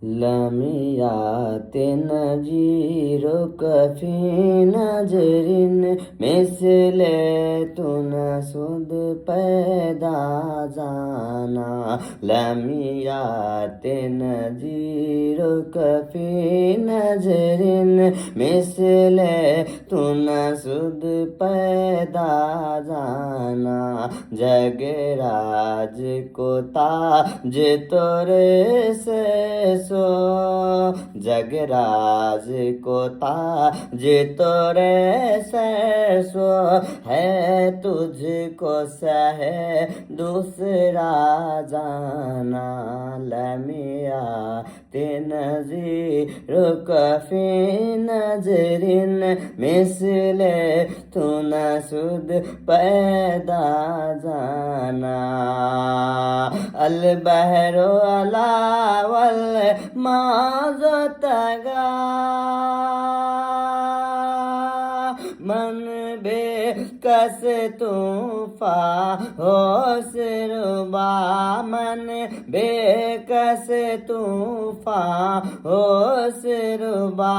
लमियात नजीर coffee नजरिन मिसले तुन सुद पैदा जाना लमियात नजीर कफी नजरिन मिसले तुन सुद पैदा जाना जगराज को ताज तोरे से जगराज को ताज तोरे से सो है तुझको सहे दूसरा जाना लमिया ते नजीर कफी नजरिन मिसले तू न सुद पैदा जाना अल बहरो अलावल माजो तगा मन बेकस तूफा होश रुबा मन बेकस तूफा होश रुबा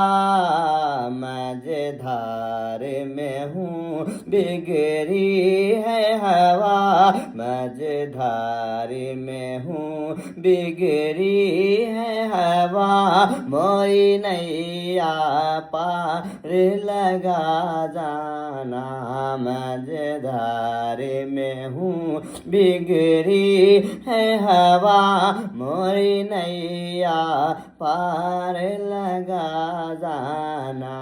मझधार में हूँ बिगड़ी है हवा मझधार में हूँ बिगड़ी है हवा मोई नैया पार लगा जाना मझधार में हूँ बिगड़ी है हवा मोई नैया पार लगा जाना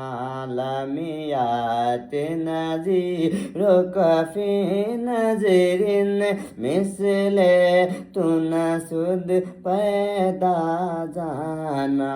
लमियात नजीर कफी नजरिन मिसले तू न सुद पैदा जाना।